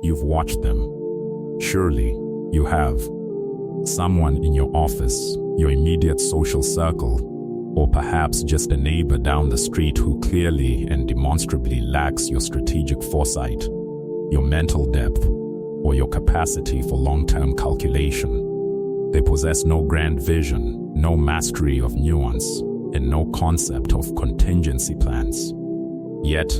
You've watched them. Surely, you have. Someone in your office, your immediate social circle, or perhaps just a neighbor down the street who clearly and demonstrably lacks your strategic foresight, your mental depth, or your capacity for long-term calculation. They possess no grand vision, no mastery of nuance, and no concept of contingency plans. Yet,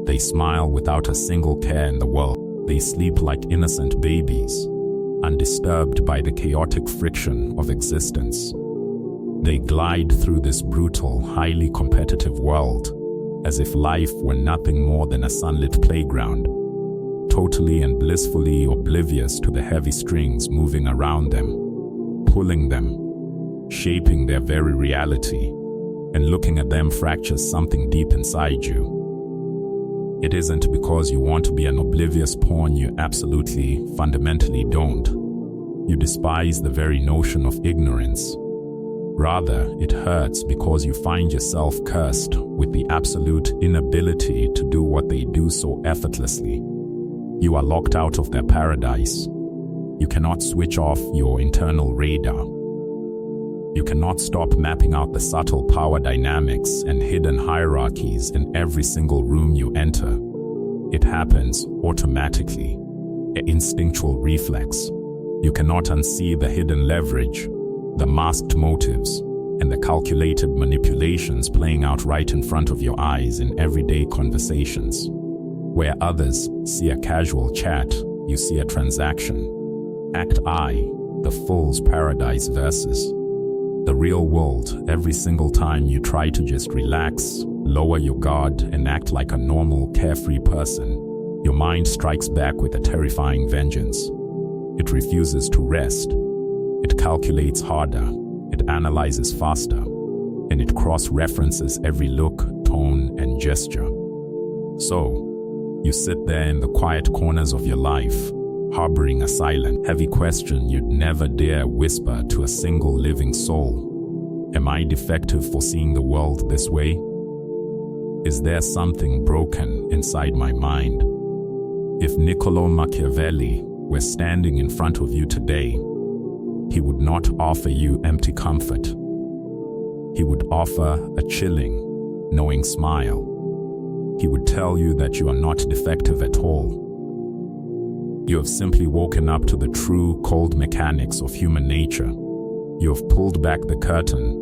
they smile without a single care in the world. They sleep like innocent babies, undisturbed by the chaotic friction of existence. They glide through this brutal, highly competitive world as if life were nothing more than a sunlit playground, totally and blissfully oblivious to the heavy strings moving around them, pulling them, shaping their very reality, and looking at them fractures something deep inside you. It isn't because you want to be an oblivious pawn. You absolutely, fundamentally don't. You despise the very notion of ignorance. Rather, it hurts because you find yourself cursed with the absolute inability to do what they do so effortlessly. You are locked out of their paradise. You cannot switch off your internal radar. You cannot stop mapping out the subtle power dynamics and hidden hierarchies in every single room you enter. It happens automatically, an instinctual reflex. You cannot unsee the hidden leverage, the masked motives, and the calculated manipulations playing out right in front of your eyes in everyday conversations. Where others see a casual chat, you see a transaction. Act I, the fool's paradise versus the real world. Every single time you try to just relax, lower your guard, and act like a normal, carefree person, your mind strikes back with a terrifying vengeance. It refuses to rest. It calculates harder, it analyzes faster, and it cross-references every look, tone, and gesture. So, you sit there in the quiet corners of your life, harboring a silent, heavy question you'd never dare whisper to a single living soul. Am I defective for seeing the world this way? Is there something broken inside my mind? If Niccolò Machiavelli were standing in front of you today, he would not offer you empty comfort. He would offer a chilling, knowing smile. He would tell you that you are not defective at all. You have simply woken up to the true, cold mechanics of human nature. You have pulled back the curtain,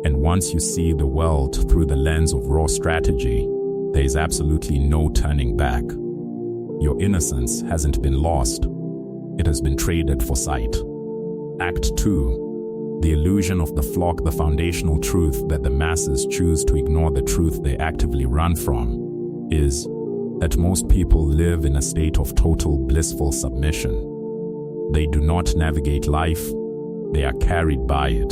and once you see the world through the lens of raw strategy, there is absolutely no turning back. Your innocence hasn't been lost. It has been traded for sight. Act 2. The illusion of the flock. The foundational truth that the masses choose to ignore, the truth they actively run from, is that most people live in a state of total blissful submission. They do not navigate life, they are carried by it.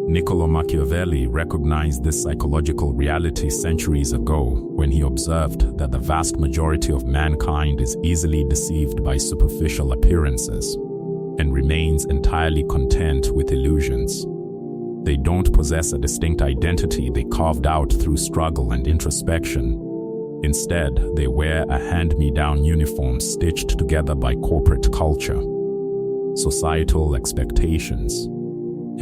Niccolò Machiavelli recognized this psychological reality centuries ago when he observed that the vast majority of mankind is easily deceived by superficial appearances and remains entirely content with illusions. They don't possess a distinct identity they carved out through struggle and introspection. Instead, they wear a hand-me-down uniform stitched together by corporate culture, societal expectations,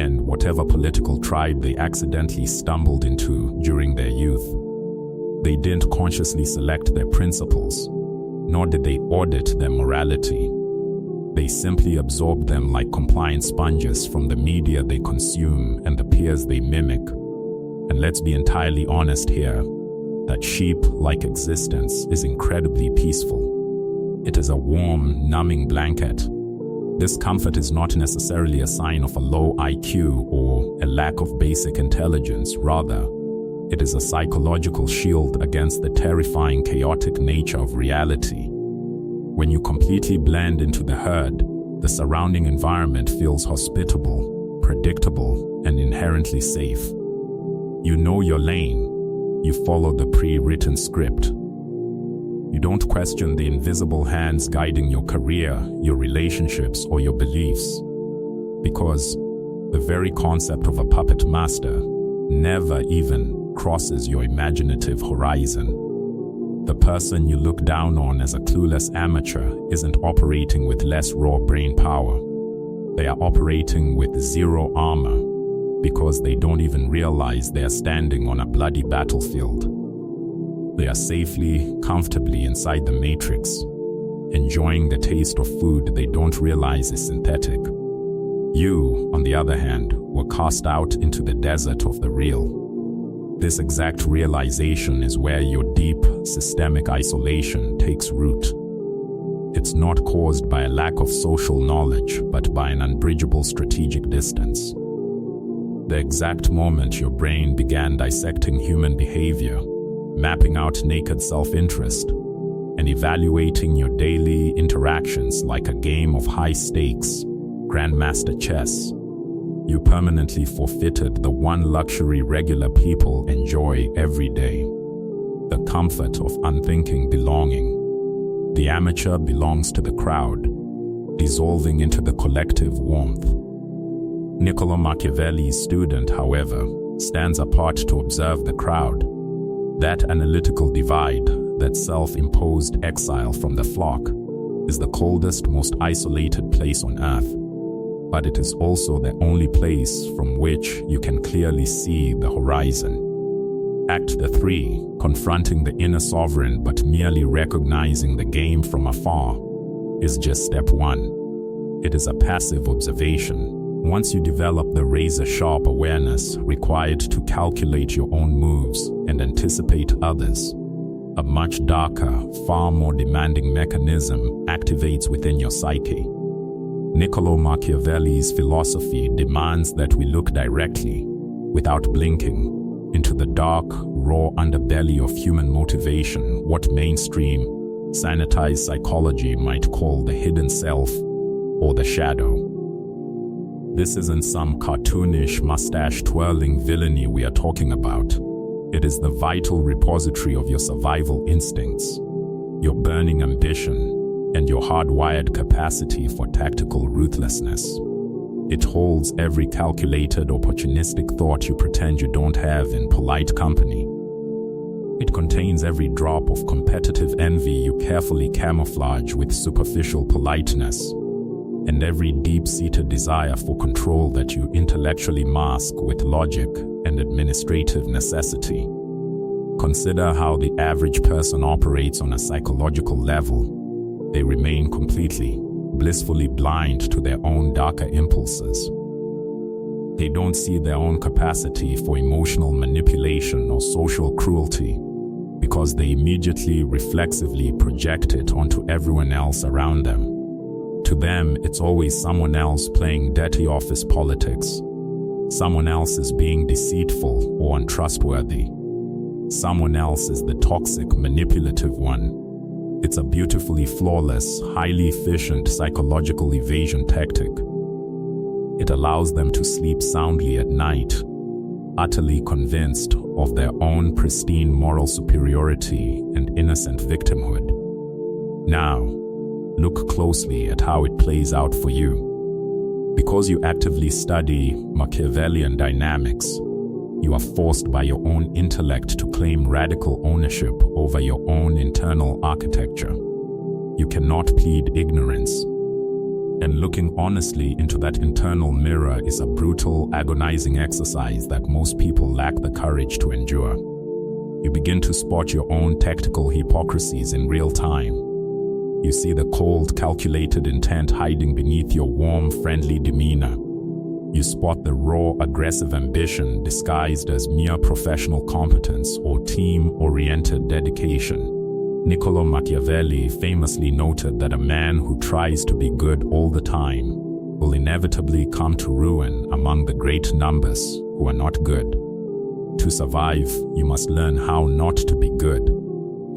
and whatever political tribe they accidentally stumbled into during their youth. They didn't consciously select their principles, nor did they audit their morality. They simply absorb them like compliant sponges from the media they consume and the peers they mimic. And let's be entirely honest here, that sheep-like existence is incredibly peaceful. It is a warm, numbing blanket. This comfort is not necessarily a sign of a low IQ or a lack of basic intelligence. Rather, it is a psychological shield against the terrifying, chaotic nature of reality. When you completely blend into the herd, the surrounding environment feels hospitable, predictable, and inherently safe. You know your lane. You follow the pre-written script. You don't question the invisible hands guiding your career, your relationships, or your beliefs. Because the very concept of a puppet master never even crosses your imaginative horizon. The person you look down on as a clueless amateur isn't operating with less raw brain power. They are operating with zero armor because they don't even realize they are standing on a bloody battlefield. They are safely, comfortably inside the matrix, enjoying the taste of food they don't realize is synthetic. You, on the other hand, were cast out into the desert of the real. This exact realization is where your deep, systemic isolation takes root. It's not caused by a lack of social knowledge, but by an unbridgeable strategic distance. The exact moment your brain began dissecting human behavior, mapping out naked self-interest, and evaluating your daily interactions like a game of high stakes, grandmaster chess, you permanently forfeited the one luxury regular people enjoy every day: the comfort of unthinking belonging. The amateur belongs to the crowd, dissolving into the collective warmth. Niccolo Machiavelli's student, however, stands apart to observe the crowd. That analytical divide, that self-imposed exile from the flock, is the coldest, most isolated place on earth. But it is also the only place from which you can clearly see the horizon. Act 3, confronting the inner sovereign but merely recognizing the game from afar, is just step 1. It is a passive observation. Once you develop the razor-sharp awareness required to calculate your own moves and anticipate others, a much darker, far more demanding mechanism activates within your psyche. Niccolo Machiavelli's philosophy demands that we look directly, without blinking, into the dark, raw underbelly of human motivation, what mainstream, sanitized psychology might call the hidden self or the shadow. This isn't some cartoonish, mustache-twirling villainy we are talking about. It is the vital repository of your survival instincts, your burning ambition, and your hardwired capacity for tactical ruthlessness. It holds every calculated, opportunistic thought you pretend you don't have in polite company. It contains every drop of competitive envy you carefully camouflage with superficial politeness, and every deep-seated desire for control that you intellectually mask with logic and administrative necessity. Consider how the average person operates on a psychological level. They remain completely, blissfully blind to their own darker impulses. They don't see their own capacity for emotional manipulation or social cruelty because they immediately, reflexively project it onto everyone else around them. To them, it's always someone else playing dirty office politics. Someone else is being deceitful or untrustworthy. Someone else is the toxic, manipulative one. It's a beautifully flawless, highly efficient psychological evasion tactic. It allows them to sleep soundly at night, utterly convinced of their own pristine moral superiority and innocent victimhood. Now, look closely at how it plays out for you. Because you actively study Machiavellian dynamics, you are forced by your own intellect to claim radical ownership over your own internal architecture. You cannot plead ignorance. And looking honestly into that internal mirror is a brutal, agonizing exercise that most people lack the courage to endure. You begin to spot your own tactical hypocrisies in real time. You see the cold, calculated intent hiding beneath your warm, friendly demeanor. You spot the raw, aggressive ambition disguised as mere professional competence or team-oriented dedication. Niccolo Machiavelli famously noted that a man who tries to be good all the time will inevitably come to ruin among the great numbers who are not good. To survive, you must learn how not to be good,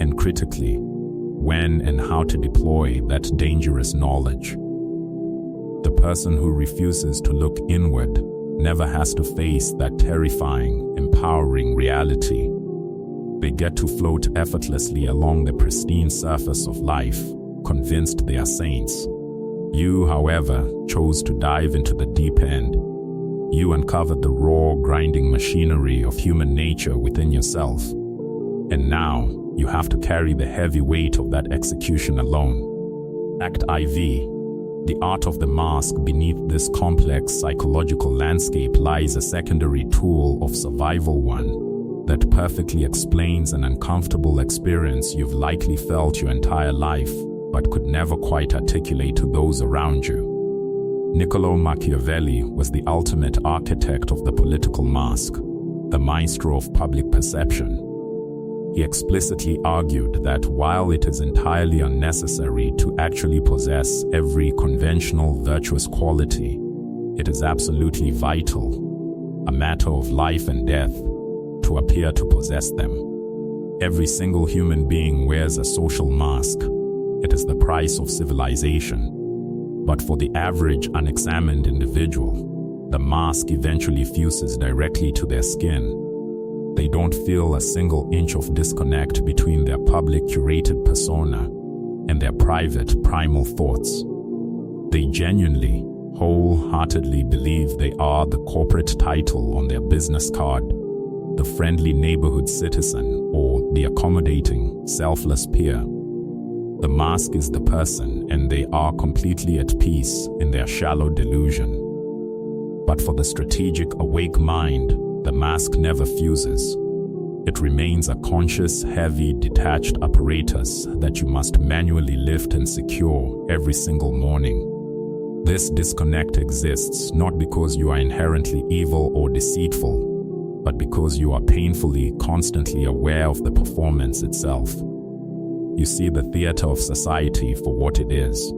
and critically, when and how to deploy that dangerous knowledge. The person who refuses to look inward never has to face that terrifying, empowering reality. They get to float effortlessly along the pristine surface of life, convinced they are saints. You, however, chose to dive into the deep end. You uncovered the raw, grinding machinery of human nature within yourself. And now, you have to carry the heavy weight of that execution alone. Act IV. The art of the mask. Beneath this complex psychological landscape lies a secondary tool of survival, one that perfectly explains an uncomfortable experience you've likely felt your entire life, but could never quite articulate to those around you. Machiavelli was the ultimate architect of the political mask, the maestro of public perception. He explicitly argued that while it is entirely unnecessary to actually possess every conventional virtuous quality, it is absolutely vital, a matter of life and death, to appear to possess them. Every single human being wears a social mask. It is the price of civilization. But for the average unexamined individual, the mask eventually fuses directly to their skin. They don't feel a single inch of disconnect between their public curated persona and their private primal thoughts. They genuinely, wholeheartedly believe they are the corporate title on their business card, the friendly neighborhood citizen, or the accommodating, selfless peer. The mask is the person, and they are completely at peace in their shallow delusion. But for the strategic, awake mind, the mask never fuses. It remains a conscious, heavy, detached apparatus that you must manually lift and secure every single morning. This disconnect exists not because you are inherently evil or deceitful, but because you are painfully, constantly aware of the performance itself. You see the theater of society for what it is.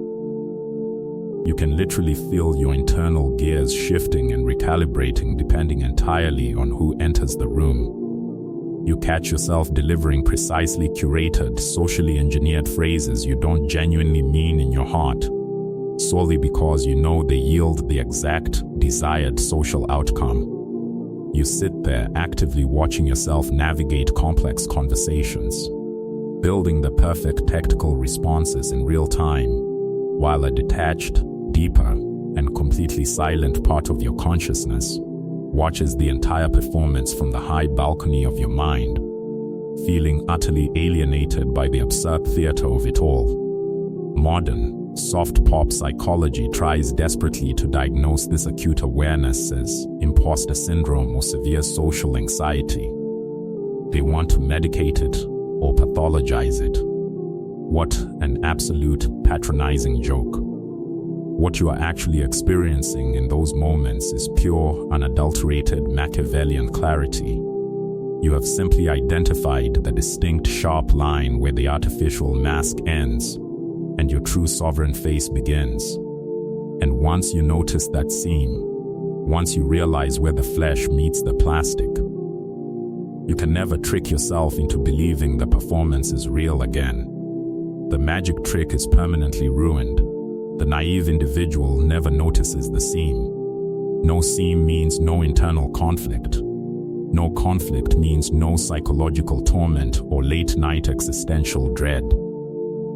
You can literally feel your internal gears shifting and recalibrating depending entirely on who enters the room. You catch yourself delivering precisely curated, socially engineered phrases you don't genuinely mean in your heart, solely because you know they yield the exact desired social outcome. You sit there actively watching yourself navigate complex conversations, building the perfect tactical responses in real time, while a detached, deeper, and completely silent part of your consciousness watches the entire performance from the high balcony of your mind, feeling utterly alienated by the absurd theater of it all. Modern, soft pop psychology tries desperately to diagnose this acute awareness as imposter syndrome or severe social anxiety. They want to medicate it or pathologize it. What an absolute patronizing joke. What you are actually experiencing in those moments is pure, unadulterated Machiavellian clarity. You have simply identified the distinct sharp line where the artificial mask ends and your true sovereign face begins. And once you notice that seam, once you realize where the flesh meets the plastic, you can never trick yourself into believing the performance is real again. The magic trick is permanently ruined. The naive individual never notices the seam. No seam means no internal conflict. No conflict means no psychological torment or late-night existential dread.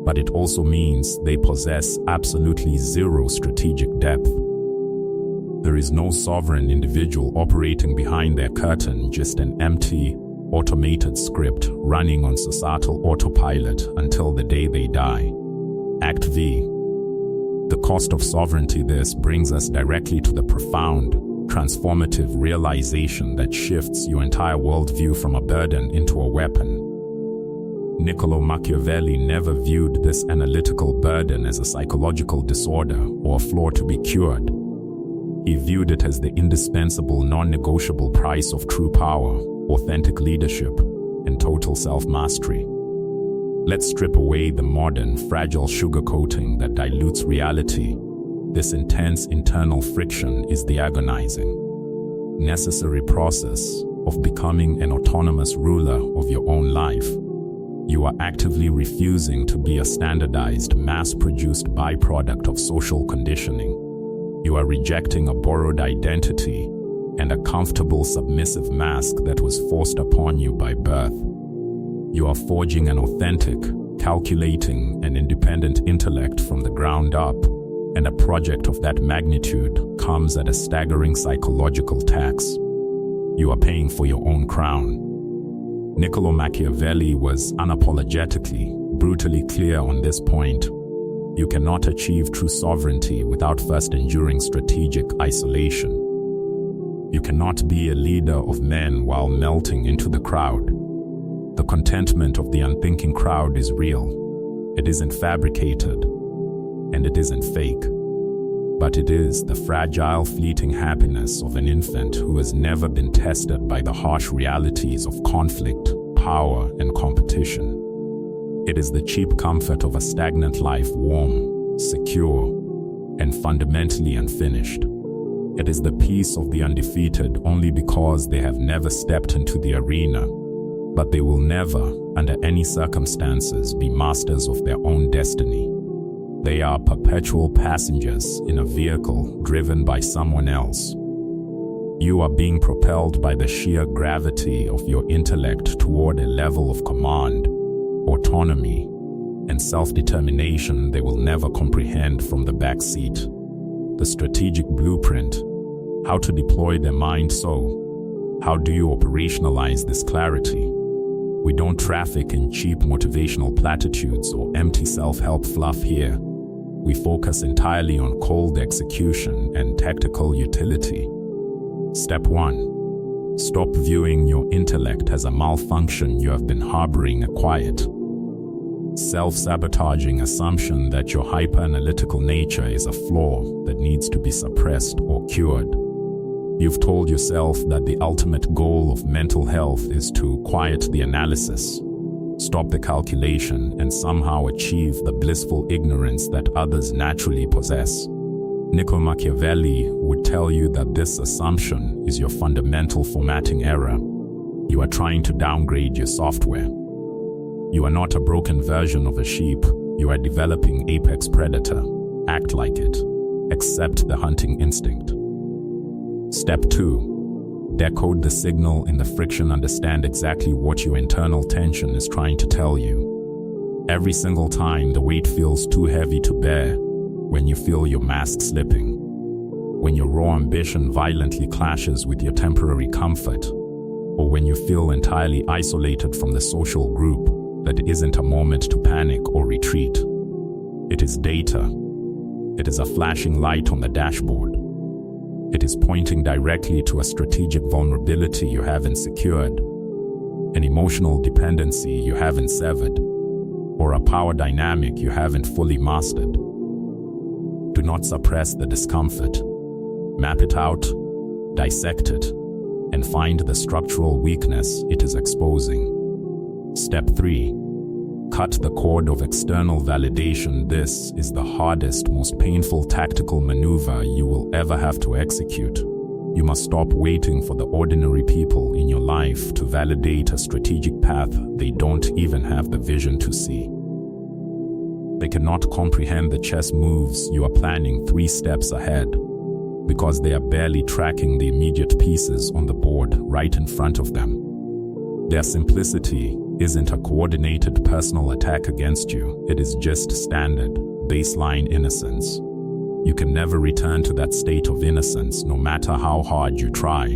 But it also means they possess absolutely zero strategic depth. There is no sovereign individual operating behind their curtain, just an empty, automated script running on societal autopilot until the day they die. Act V. The cost of sovereignty. This brings us directly to the profound, transformative realization that shifts your entire worldview from a burden into a weapon. Machiavelli never viewed this analytical burden as a psychological disorder or a flaw to be cured. He viewed it as the indispensable, non-negotiable price of true power, authentic leadership, and total self-mastery. Let's strip away the modern, fragile sugarcoating that dilutes reality. This intense internal friction is the agonizing, necessary process of becoming an autonomous ruler of your own life. You are actively refusing to be a standardized, mass-produced byproduct of social conditioning. You are rejecting a borrowed identity and a comfortable, submissive mask that was forced upon you by birth. You are forging an authentic, calculating, and independent intellect from the ground up, and a project of that magnitude comes at a staggering psychological tax. You are paying for your own crown. Niccolo Machiavelli was unapologetically, brutally clear on this point. You cannot achieve true sovereignty without first enduring strategic isolation. You cannot be a leader of men while melting into the crowd. The contentment of the unthinking crowd is real. It isn't fabricated, and it isn't fake. But it is the fragile, fleeting happiness of an infant who has never been tested by the harsh realities of conflict, power, and competition. It is the cheap comfort of a stagnant life, warm, secure, and fundamentally unfinished. It is the peace of the undefeated only because they have never stepped into the arena, but they will never, under any circumstances, be masters of their own destiny. They are perpetual passengers in a vehicle driven by someone else. You are being propelled by the sheer gravity of your intellect toward a level of command, autonomy, and self-determination they will never comprehend from the back seat. The strategic blueprint, how to deploy their mind. So, how do you operationalize this clarity? We don't traffic in cheap motivational platitudes or empty self-help fluff here. We focus entirely on cold execution and tactical utility. Step 1. Stop viewing your intellect as a malfunction you have been harboring, a quiet, self-sabotaging assumption that your hyper-analytical nature is a flaw that needs to be suppressed or cured. You've told yourself that the ultimate goal of mental health is to quiet the analysis, stop the calculation, and somehow achieve the blissful ignorance that others naturally possess. Niccolo Machiavelli would tell you that this assumption is your fundamental formatting error. You are trying to downgrade your software. You are not a broken version of a sheep. You are developing apex predator. Act like it. Accept the hunting instinct. Step 2. Decode the signal in the friction. Understand exactly what your internal tension is trying to tell you. Every single time the weight feels too heavy to bear, when you feel your mask slipping, when your raw ambition violently clashes with your temporary comfort, or when you feel entirely isolated from the social group, that isn't a moment to panic or retreat. It is data. It is a flashing light on the dashboard. It is pointing directly to a strategic vulnerability you haven't secured, an emotional dependency you haven't severed, or a power dynamic you haven't fully mastered. Do not suppress the discomfort. Map it out, dissect it, and find the structural weakness it is exposing. Step 3. Cut the cord of external validation. This is the hardest, most painful tactical maneuver you will ever have to execute. You must stop waiting for the ordinary people in your life to validate a strategic path they don't even have the vision to see. They cannot comprehend the chess moves you are planning 3 steps ahead, because they are barely tracking the immediate pieces on the board right in front of them. Their simplicity isn't a coordinated personal attack against you. It is just standard, baseline innocence. You can never return to that state of innocence no matter how hard you try.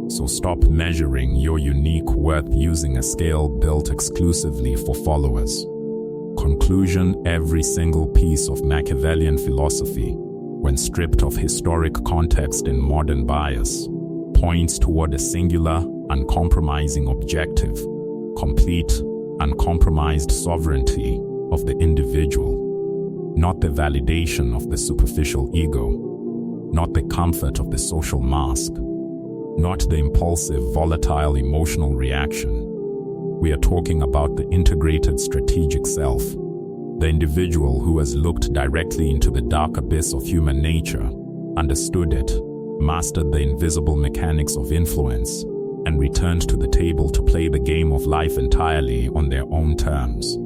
So stop measuring your unique worth using a scale built exclusively for followers. Conclusion: every single piece of Machiavellian philosophy, when stripped of historic context and modern bias, points toward a singular, uncompromising objective: complete, uncompromised sovereignty of the individual, not the validation of the superficial ego, not the comfort of the social mask, not the impulsive, volatile emotional reaction. We are talking about the integrated strategic self, the individual who has looked directly into the dark abyss of human nature, understood it, mastered the invisible mechanics of influence, and returned to the table to play the game of life entirely on their own terms.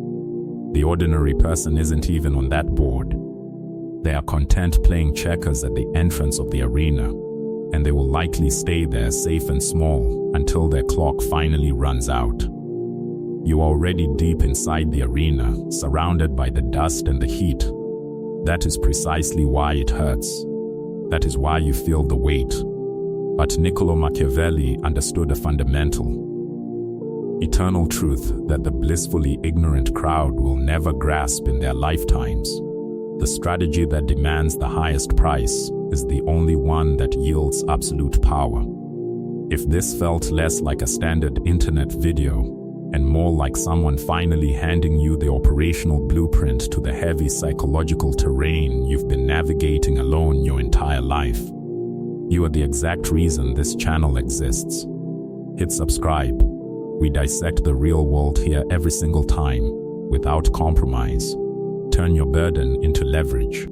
The ordinary person isn't even on that board. They are content playing checkers at the entrance of the arena, and they will likely stay there safe and small until their clock finally runs out. You are already deep inside the arena, surrounded by the dust and the heat. That is precisely why it hurts. That is why you feel the weight. But Niccolo Machiavelli understood a fundamental. Eternal truth that the blissfully ignorant crowd will never grasp in their lifetimes. The strategy that demands the highest price is the only one that yields absolute power. If this felt less like a standard internet video and more like someone finally handing you the operational blueprint to the heavy psychological terrain you've been navigating alone your entire life, you are the exact reason this channel exists. Hit subscribe. We dissect the real world here every single time, without compromise. Turn your burden into leverage.